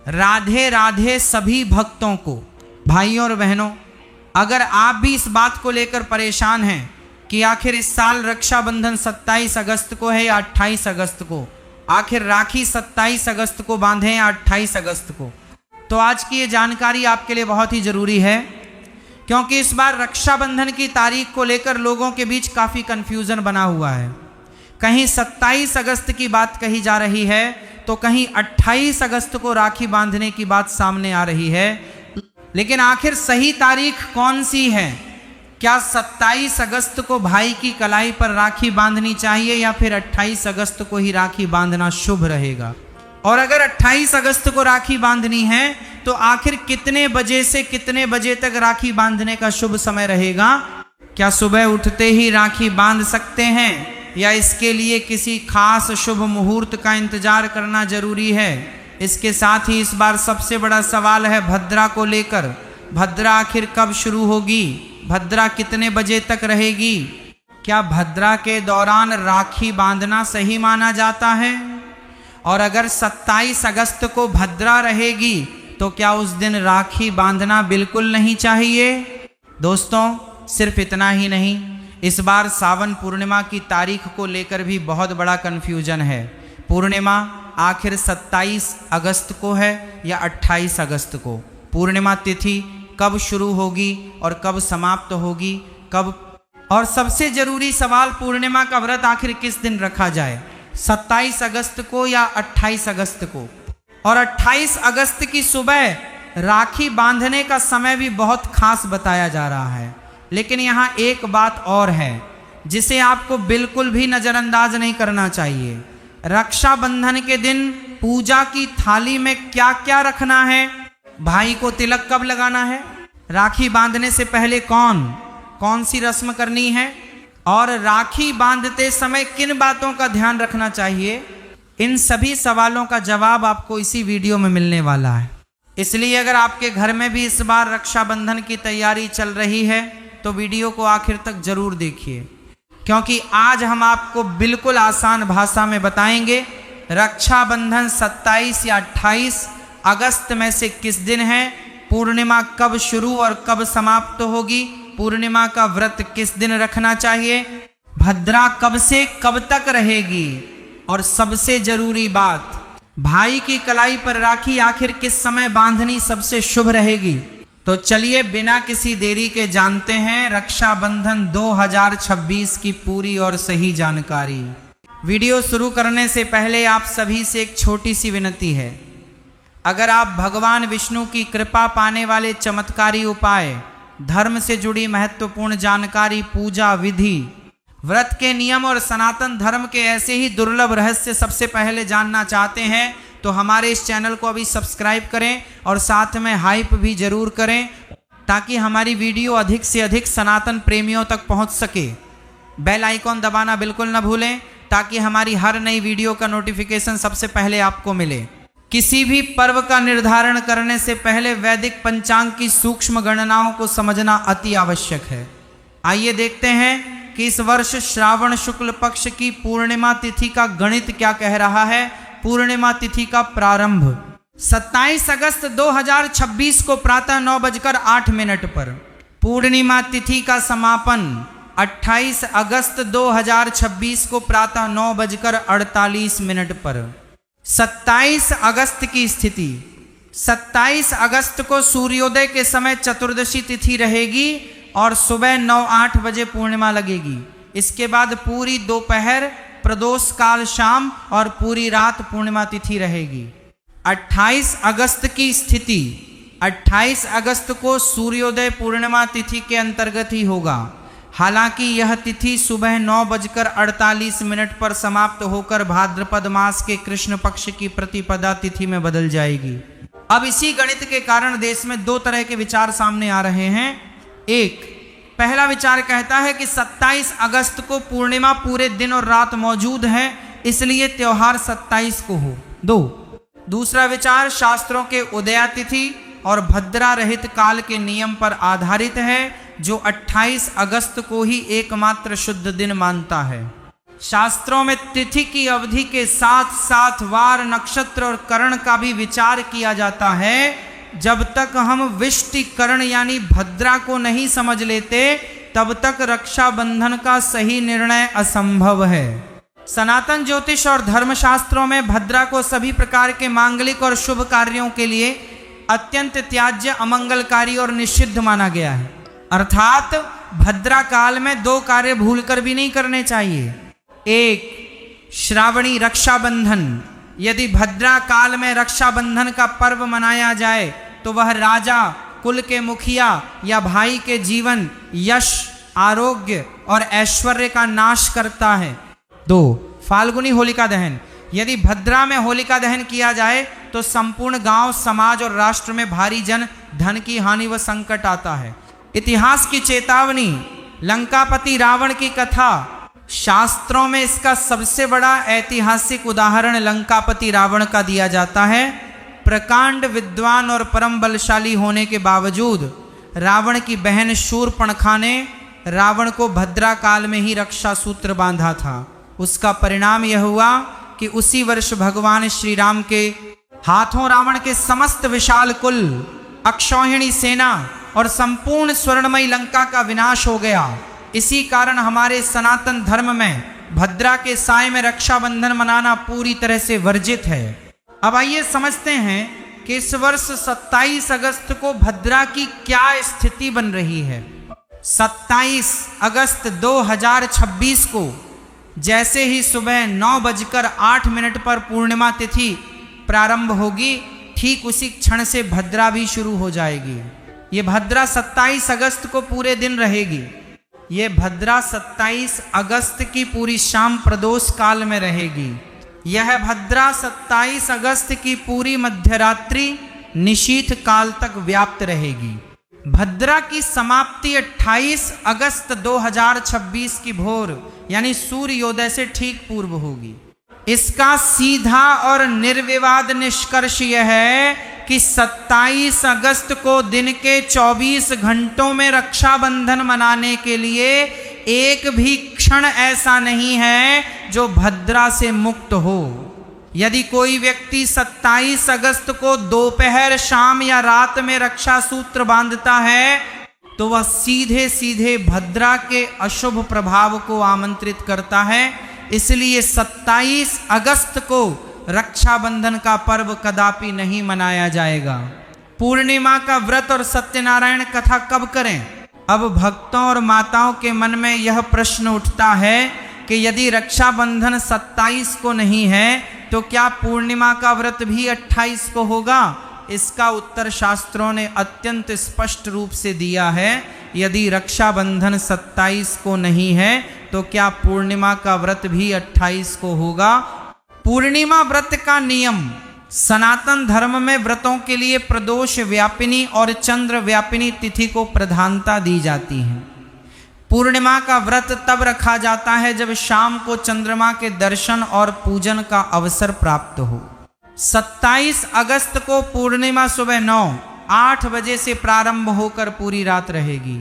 राधे राधे सभी भक्तों को। भाइयों और बहनों, अगर आप भी इस बात को लेकर परेशान हैं कि आखिर इस साल रक्षाबंधन 27 अगस्त को है या 28 अगस्त को, आखिर राखी 27 अगस्त को बांधें या 28 अगस्त को, तो आज की ये जानकारी आपके लिए बहुत ही ज़रूरी है, क्योंकि इस बार रक्षाबंधन की तारीख को लेकर लोगों के बीच काफ़ी कन्फ्यूज़न बना हुआ है। कहीं 27 अगस्त की बात कही जा रही है तो कहीं 28 अगस्त को राखी बांधने की बात सामने आ रही है। लेकिन आखिर सही तारीख कौन सी है? क्या 27 अगस्त को भाई की कलाई पर राखी बांधनी चाहिए या फिर 28 अगस्त को ही राखी बांधना शुभ रहेगा? और अगर 28 अगस्त को राखी बांधनी है तो आखिर कितने बजे से कितने बजे तक राखी बांधने का शुभ समय रहेगा? क्या सुबह उठते ही राखी बांध सकते हैं या इसके लिए किसी खास शुभ मुहूर्त का इंतजार करना जरूरी है? इसके साथ ही इस बार सबसे बड़ा सवाल है भद्रा को लेकर। भद्रा आखिर कब शुरू होगी? भद्रा कितने बजे तक रहेगी? क्या भद्रा के दौरान राखी बांधना सही माना जाता है? और अगर 27 अगस्त को भद्रा रहेगी तो क्या उस दिन राखी बांधना बिल्कुल नहीं चाहिए? दोस्तों, सिर्फ इतना ही नहीं, इस बार सावन पूर्णिमा की तारीख को लेकर भी बहुत बड़ा कन्फ्यूजन है। पूर्णिमा आखिर 27 अगस्त को है या 28 अगस्त को? पूर्णिमा तिथि कब शुरू होगी और कब समाप्त होगी, कब? और सबसे जरूरी सवाल, पूर्णिमा का व्रत आखिर किस दिन रखा जाए, 27 अगस्त को या 28 अगस्त को? और 28 अगस्त की सुबह राखी बांधने का समय भी बहुत खास बताया जा रहा है। लेकिन यहाँ एक बात और है जिसे आपको बिल्कुल भी नज़रअंदाज नहीं करना चाहिए। रक्षाबंधन के दिन पूजा की थाली में क्या क्या रखना है? भाई को तिलक कब लगाना है? राखी बांधने से पहले कौन सी रस्म करनी है? और राखी बांधते समय किन बातों का ध्यान रखना चाहिए? इन सभी सवालों का जवाब आपको इसी वीडियो में मिलने वाला है। इसलिए अगर आपके घर में भी इस बार रक्षाबंधन की तैयारी चल रही है तो वीडियो को आखिर तक जरूर देखिए, क्योंकि आज हम आपको बिल्कुल आसान भाषा में बताएंगे रक्षाबंधन 27 या 28 अगस्त में से किस दिन है, पूर्णिमा कब शुरू और कब समाप्त होगी, पूर्णिमा का व्रत किस दिन रखना चाहिए, भद्रा कब से कब तक रहेगी, और सबसे जरूरी बात, भाई की कलाई पर राखी आखिर किस समय बांधनी सबसे शुभ रहेगी। तो चलिए बिना किसी देरी के जानते हैं रक्षाबंधन 2026 की पूरी और सही जानकारी। वीडियो शुरू करने से पहले आप सभी से एक छोटी सी विनती है। अगर आप भगवान विष्णु की कृपा पाने वाले चमत्कारी उपाय, धर्म से जुड़ी महत्वपूर्ण जानकारी, पूजा विधि, व्रत के नियम और सनातन धर्म के ऐसे ही दुर्लभ रहस्य सबसे पहले जानना चाहते हैं तो हमारे इस चैनल को अभी सब्सक्राइब करें और साथ में हाइप भी जरूर करें, ताकि हमारी वीडियो अधिक से अधिक सनातन प्रेमियों तक पहुंच सके। बेल आइकॉन दबाना बिल्कुल न भूलें ताकि हमारी हर नई वीडियो का नोटिफिकेशन सबसे पहले आपको मिले। किसी भी पर्व का निर्धारण करने से पहले वैदिक पंचांग की सूक्ष्म गणनाओं को समझना अति आवश्यक है। आइए देखते हैं कि इस वर्ष श्रावण शुक्ल पक्ष की पूर्णिमा तिथि का गणित क्या कह रहा है। पूर्णिमा तिथि का प्रारंभ 27 अगस्त 2026 को प्रातः 9:08 पर, पूर्णिमा तिथि का समापन 28 अगस्त 2026 को प्रातः 9:48 पर। 27 अगस्त की स्थिति, 27 अगस्त को सूर्योदय के समय चतुर्दशी तिथि रहेगी और सुबह 9-8 बजे पूर्णिमा लगेगी। इसके बाद पूरी दोपहर, प्रदोष काल शाम और पूरी रात पूर्णिमा तिथि रहेगी। 28 अगस्त की स्थिति, 28 अगस्त को सूर्योदय पूर्णिमा तिथि के अंतर्गत ही होगा। हालांकि यह तिथि सुबह 9:48 पर समाप्त होकर भाद्रपद मास के कृष्ण पक्ष की प्रतिपदा तिथि में बदल जाएगी। अब इसी गणित के कारण देश में दो तरह के विचार सामने आ रहे हैं। एक, पहला विचार कहता है कि 27 अगस्त को पूर्णिमा पूरे दिन और रात मौजूद है, इसलिए त्योहार 27 को हो। दूसरा विचार शास्त्रों के उदयातिथि और भद्रा रहित काल के नियम पर आधारित है, जो 28 अगस्त को ही एकमात्र शुद्ध दिन मानता है। शास्त्रों में तिथि की अवधि के साथ साथ वार, नक्षत्र और करण का भी विचार किया जाता है। जब तक हम विष्टि करण यानी भद्रा को नहीं समझ लेते तब तक रक्षाबंधन का सही निर्णय असंभव है। सनातन ज्योतिष और धर्मशास्त्रों में भद्रा को सभी प्रकार के मांगलिक और शुभ कार्यों के लिए अत्यंत त्याज्य, अमंगलकारी और निषिद्ध माना गया है। अर्थात भद्रा काल में दो कार्य भूलकर भी नहीं करने चाहिए। एक, श्रावणी रक्षाबंधन। यदि भद्रा काल में रक्षाबंधन का पर्व मनाया जाए तो वह राजा, कुल के मुखिया या भाई के जीवन, यश, आरोग्य और ऐश्वर्य का नाश करता है। 2, फाल्गुनी होलिका दहन। यदि भद्रा में होलिका दहन किया जाए तो संपूर्ण गांव, समाज और राष्ट्र में भारी जन धन की हानि व संकट आता है। इतिहास की चेतावनी, लंकापति रावण की कथा। शास्त्रों में इसका सबसे बड़ा ऐतिहासिक उदाहरण लंकापति रावण का दिया जाता है। प्रकांड विद्वान और परम बलशाली होने के बावजूद रावण की बहन शूर्पणखा ने रावण को भद्रा काल में ही रक्षा सूत्र बांधा था। उसका परिणाम यह हुआ कि उसी वर्ष भगवान श्री राम के हाथों रावण के समस्त विशाल कुल, अक्षौहिणी सेना और संपूर्ण स्वर्णमयी लंका का विनाश हो गया। इसी कारण हमारे सनातन धर्म में भद्रा के साय में रक्षाबंधन मनाना पूरी तरह से वर्जित है। अब आइए समझते हैं कि इस वर्ष 27 अगस्त को भद्रा की क्या स्थिति बन रही है। 27 अगस्त 2026 को जैसे ही सुबह 9:08 पर पूर्णिमा तिथि प्रारंभ होगी, ठीक उसी क्षण से भद्रा भी शुरू हो जाएगी। ये भद्रा 27 अगस्त को पूरे दिन रहेगी। ये भद्रा 27 अगस्त की पूरी शाम प्रदोष काल में रहेगी। यह भद्रा 27 अगस्त की पूरी मध्यरात्रि निशीथ काल तक व्याप्त रहेगी। भद्रा की समाप्ति 28 अगस्त 2026 की भोर यानी सूर्योदय से ठीक पूर्व होगी। इसका सीधा और निर्विवाद निष्कर्ष यह है कि 27 अगस्त को दिन के 24 घंटों में रक्षाबंधन मनाने के लिए एक भी क्षण ऐसा नहीं है जो भद्रा से मुक्त हो। यदि कोई व्यक्ति 27 अगस्त को दोपहर, शाम या रात में रक्षा सूत्र बांधता है तो वह सीधे सीधे भद्रा के अशुभ प्रभाव को आमंत्रित करता है। इसलिए 27 अगस्त को रक्षाबंधन का पर्व कदापि नहीं मनाया जाएगा। पूर्णिमा का व्रत और सत्यनारायण कथा कब करें? अब भक्तों और माताओं के मन में यह प्रश्न उठता है कि यदि रक्षाबंधन 27 को नहीं है तो क्या पूर्णिमा का व्रत भी 28 को होगा? इसका उत्तर शास्त्रों ने अत्यंत स्पष्ट रूप से दिया है। यदि रक्षाबंधन 27 को नहीं है तो क्या पूर्णिमा का व्रत भी 28 को होगा? पूर्णिमा व्रत का नियम, सनातन धर्म में व्रतों के लिए प्रदोष व्यापिनी और चंद्र व्यापिनी तिथि को प्रधानता दी जाती है। पूर्णिमा का व्रत तब रखा जाता है जब शाम को चंद्रमा के दर्शन और पूजन का अवसर प्राप्त हो। 27 अगस्त को पूर्णिमा सुबह 9-8 बजे से प्रारंभ होकर पूरी रात रहेगी।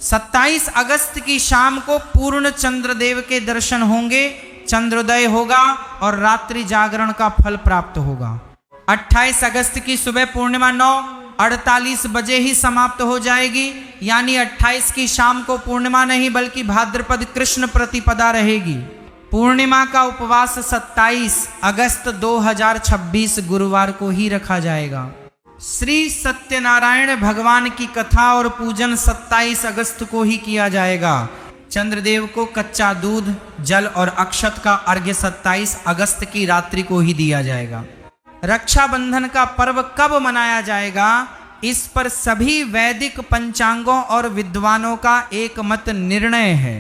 27 अगस्त की शाम को पूर्ण चंद्रदेव के दर्शन होंगे, चंद्रोदय होगा और रात्रि जागरण का फल प्राप्त होगा। 28 अगस्त की सुबह पूर्णिमा 9:48 बजे ही समाप्त हो जाएगी, यानी 28 की शाम को पूर्णिमा नहीं बल्कि भाद्रपद कृष्ण प्रतिपदा रहेगी। पूर्णिमा का उपवास 27 अगस्त 2026 गुरुवार को ही रखा जाएगा। श्री सत्यनारायण भगवान की कथा और पूजन 27 अगस्त को ही किया जाएगा। चंद्रदेव को कच्चा दूध, जल और अक्षत का अर्घ्य 27 अगस्त की रात्रि को ही दिया जाएगा। रक्षाबंधन का पर्व कब मनाया जाएगा, इस पर सभी वैदिक पंचांगों और विद्वानों का एक मत निर्णय है।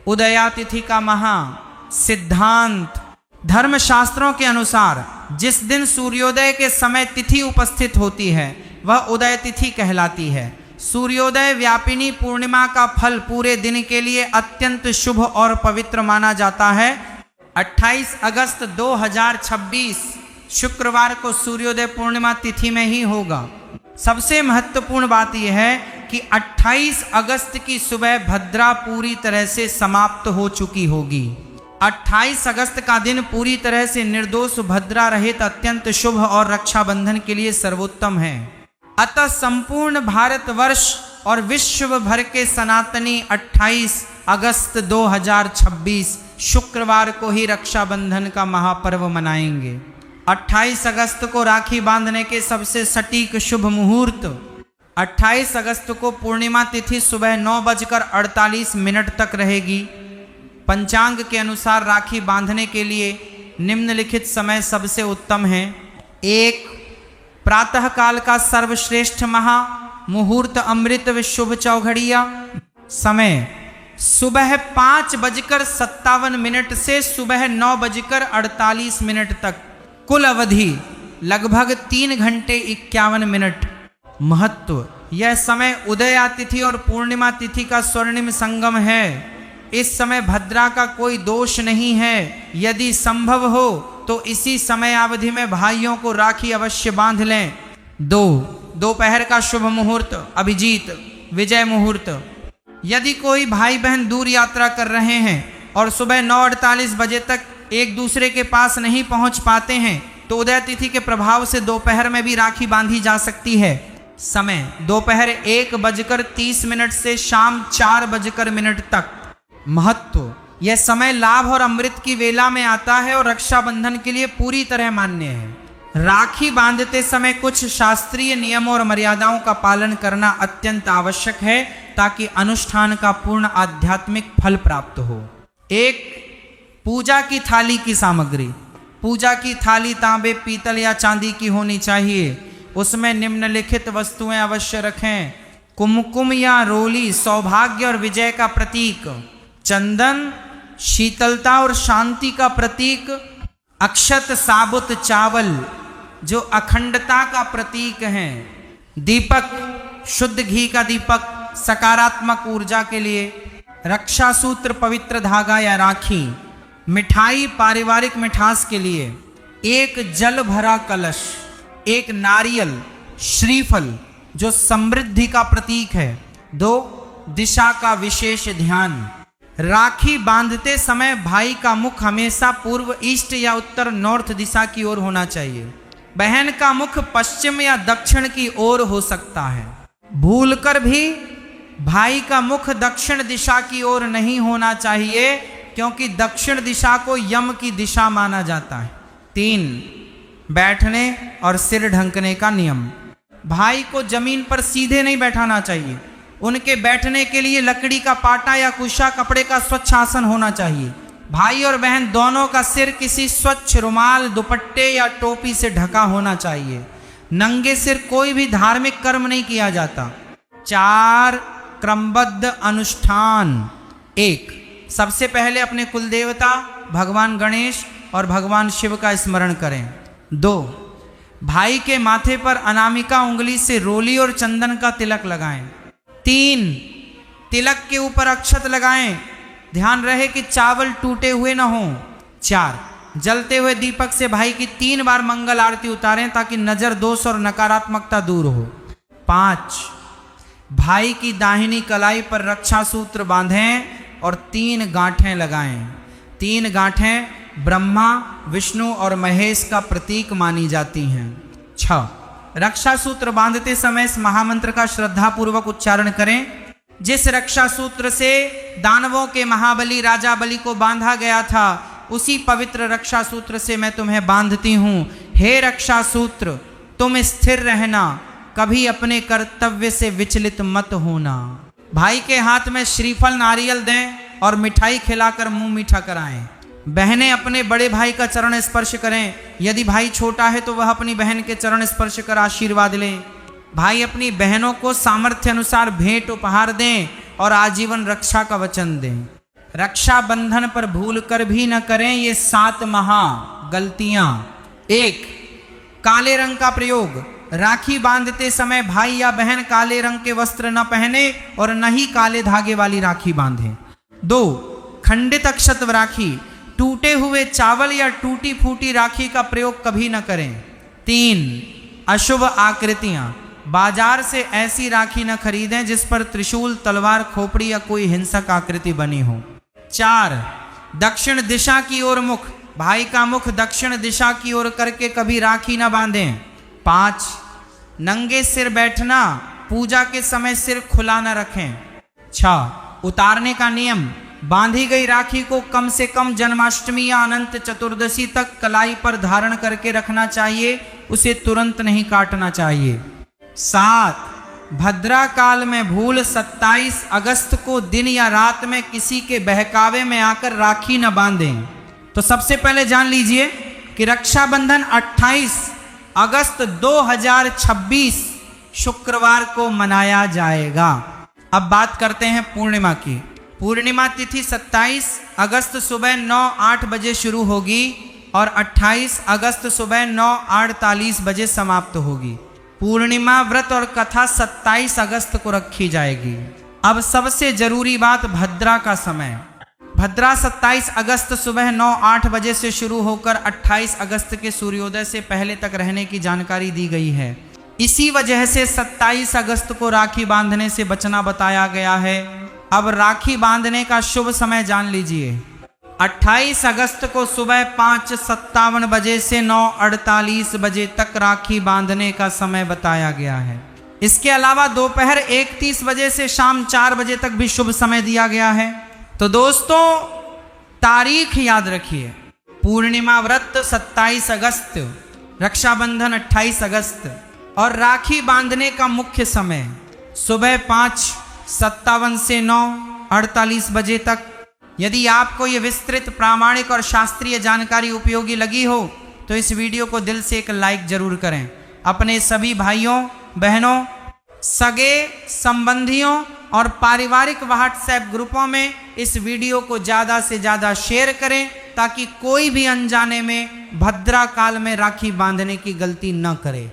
उदया तिथि का महा सिद्धांत, धर्मशास्त्रों के अनुसार जिस दिन सूर्योदय के समय तिथि उपस्थित होती है वह उदय तिथि कहलाती है। सूर्योदय व्यापिनी पूर्णिमा का फल पूरे दिन के लिए अत्यंत शुभ और पवित्र माना जाता है। 28 अगस्त 2026 शुक्रवार को सूर्योदय पूर्णिमा तिथि में ही होगा। सबसे महत्वपूर्ण बात यह है कि 28 अगस्त की सुबह भद्रा पूरी तरह से समाप्त हो चुकी होगी। 28 अगस्त का दिन पूरी तरह से निर्दोष भद्रा रहित अत्यंत शुभ और रक्षाबंधन के लिए सर्वोत्तम है। अतः संपूर्ण भारतवर्ष और विश्व भर के सनातनी 28 अगस्त 2026 शुक्रवार को ही रक्षाबंधन का महापर्व मनाएंगे। 28 अगस्त को राखी बांधने के सबसे सटीक शुभ मुहूर्त 28 अगस्त को पूर्णिमा तिथि सुबह 9:48 तक रहेगी। पंचांग के अनुसार राखी बांधने के लिए निम्नलिखित समय सबसे उत्तम है। 1. प्रातः काल का सर्वश्रेष्ठ महा मुहूर्त अमृत व शुभ चौघड़िया। समय सुबह 5:57 से सुबह 9:48 तक। कुल अवधि लगभग 3 घंटे 51 मिनट। महत्व, यह समय उदया तिथि और पूर्णिमा तिथि का स्वर्णिम संगम है। इस समय भद्रा का कोई दोष नहीं है। यदि संभव हो तो इसी समय अवधि में भाइयों को राखी अवश्य बांध लें। 2. दोपहर का शुभ मुहूर्त अभिजीत विजय मुहूर्त। यदि कोई भाई बहन दूर यात्रा कर रहे हैं और सुबह 9:48 बजे तक एक दूसरे के पास नहीं पहुंच पाते हैं तो उदय तिथि के प्रभाव से दोपहर में भी राखी बांधी जा सकती है। समय दोपहर 1:30 से शाम 4:00 तक। महत्व, यह समय लाभ और अमृत की वेला में आता है और रक्षाबंधन के लिए पूरी तरह मान्य है। राखी बांधते समय कुछ शास्त्रीय नियमों और मर्यादाओं का पालन करना अत्यंत आवश्यक है ताकि अनुष्ठान का पूर्ण आध्यात्मिक फल प्राप्त हो। 1. पूजा की थाली की सामग्री। पूजा की थाली तांबे, पीतल या चांदी की होनी चाहिए। उसमें निम्नलिखित वस्तुएं अवश्य रखें। कुमकुम या रोली सौभाग्य और विजय का प्रतीक। चंदन शीतलता और शांति का प्रतीक। अक्षत साबुत चावल जो अखंडता का प्रतीक है। दीपक शुद्ध घी का दीपक सकारात्मक ऊर्जा के लिए। रक्षा सूत्र पवित्र धागा या राखी। मिठाई पारिवारिक मिठास के लिए। 1 जल भरा कलश। 1 नारियल श्रीफल जो समृद्धि का प्रतीक है। 2 दिशा का विशेष ध्यान। राखी बांधते समय भाई का मुख हमेशा पूर्व ईस्ट या उत्तर नॉर्थ दिशा की ओर होना चाहिए। बहन का मुख पश्चिम या दक्षिण की ओर हो सकता है। भूलकर भी भाई का मुख दक्षिण दिशा की ओर नहीं होना चाहिए क्योंकि दक्षिण दिशा को यम की दिशा माना जाता है। 3 बैठने और सिर ढकने का नियम। भाई को जमीन पर सीधे नहीं बैठाना चाहिए। उनके बैठने के लिए लकड़ी का पाटा या कुशा कपड़े का स्वच्छ आसन होना चाहिए। भाई और बहन दोनों का सिर किसी स्वच्छ रुमाल, दुपट्टे या टोपी से ढका होना चाहिए। नंगे सिर कोई भी धार्मिक कर्म नहीं किया जाता। 4 क्रमबद्ध अनुष्ठान। 1 सबसे पहले अपने कुल देवता भगवान गणेश और भगवान शिव का स्मरण करें। 2 भाई के माथे पर अनामिका उंगली से रोली और चंदन का तिलक लगाएं। 3 तिलक के ऊपर अक्षत लगाएं। ध्यान रहे कि चावल टूटे हुए न हों। 4 जलते हुए दीपक से भाई की 3 बार मंगल आरती उतारें ताकि नजर दोष और नकारात्मकता दूर हो। 5 भाई की दाहिनी कलाई पर रक्षा सूत्र बांधें और 3 गांठें लगाएं। 3 गांठें ब्रह्मा, विष्णु और महेश का प्रतीक मानी जाती हैं। 6 रक्षा सूत्र बांधते समय इस महामंत्र का श्रद्धा पूर्वक उच्चारण करें। जिस रक्षा सूत्र से दानवों के महाबली राजा बलि को बांधा गया था उसी पवित्र रक्षा सूत्र से मैं तुम्हें बांधती हूँ। हे रक्षा सूत्र, तुम स्थिर रहना, कभी अपने कर्तव्य से विचलित मत होना। भाई के हाथ में श्रीफल नारियल दें और मिठाई खिलाकर मुंह मीठा कराएं। बहनें अपने बड़े भाई का चरण स्पर्श करें। यदि भाई छोटा है तो वह अपनी बहन के चरण स्पर्श कर आशीर्वाद लें। भाई अपनी बहनों को सामर्थ्य अनुसार भेंट उपहार दें और आजीवन रक्षा का वचन दें। रक्षा बंधन पर भूल कर भी न करें ये 7 महा गलतियां। 1 काले रंग का प्रयोग। राखी बांधते समय भाई या बहन काले रंग के वस्त्र न पहने और न ही काले धागे वाली राखी बांधे। 2 खंडित अक्षत राखी। टूटे हुए चावल या टूटी फूटी राखी का प्रयोग कभी न करें। 3 अशुभ आकृतियां। बाजार से ऐसी राखी न खरीदें जिस पर त्रिशूल, तलवार, खोपड़ी या कोई हिंसक आकृति बनी हो। 4 दक्षिण दिशा की ओर मुख, भाई का मुख दक्षिण दिशा की ओर करके कभी राखी न बांधें। 5, नंगे सिर बैठना, पूजा के समय सिर खुला न रखें। 6, उतारने का नियम, बांधी गई राखी को कम से कम जन्माष्टमी या अनंत चतुर्दशी तक कलाई पर धारण करके रखना चाहिए, उसे तुरंत नहीं काटना चाहिए। 7, भद्रा काल में भूल 27 अगस्त को दिन या रात में किसी के बहकावे में आकर राखी न बांधें। तो सबसे पहले जान लीजिए कि रक्षाबंधन 28 अगस्त 2026 शुक्रवार को मनाया जाएगा। अब बात करते हैं पूर्णिमा की। पूर्णिमा तिथि 27 अगस्त सुबह 9:08 बजे शुरू होगी और 28 अगस्त सुबह 9:48 बजे समाप्त होगी। पूर्णिमा व्रत और कथा 27 अगस्त को रखी जाएगी। अब सबसे जरूरी बात, भद्रा का समय। भद्रा 27 अगस्त सुबह 9:08 बजे से शुरू होकर 28 अगस्त के सूर्योदय से पहले तक रहने की जानकारी दी गई है। इसी वजह से 27 अगस्त को राखी बांधने से बचना बताया गया है। अब राखी बांधने का शुभ समय जान लीजिए। 28 अगस्त को सुबह 5:57 बजे से 9:48 बजे तक राखी बांधने का समय बताया गया है। इसके अलावा दोपहर 1:30 बजे से शाम 4 बजे तक भी शुभ समय दिया गया है। तो दोस्तों, तारीख याद रखिए, पूर्णिमा व्रत 27 अगस्त, रक्षाबंधन 28 अगस्त और राखी बांधने का मुख्य समय सुबह 5:57 से 9:48 बजे तक। यदि आपको ये विस्तृत, प्रामाणिक और शास्त्रीय जानकारी उपयोगी लगी हो तो इस वीडियो को दिल से एक लाइक जरूर करें। अपने सभी भाइयों, बहनों, सगे संबंधियों और पारिवारिक व्हाट्सएप ग्रुपों में इस वीडियो को ज़्यादा से ज़्यादा शेयर करें ताकि कोई भी अनजाने में भद्रा काल में राखी बांधने की गलती न करे।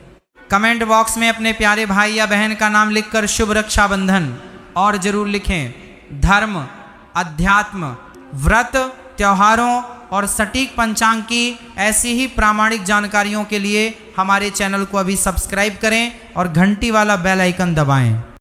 कमेंट बॉक्स में अपने प्यारे भाई या बहन का नाम लिखकर शुभ रक्षाबंधन और जरूर लिखें। धर्म, अध्यात्म, व्रत, त्योहारों और सटीक पंचांग की ऐसी ही प्रामाणिक जानकारियों के लिए हमारे चैनल को अभी सब्सक्राइब करें और घंटी वाला बेल आइकन दबाएं।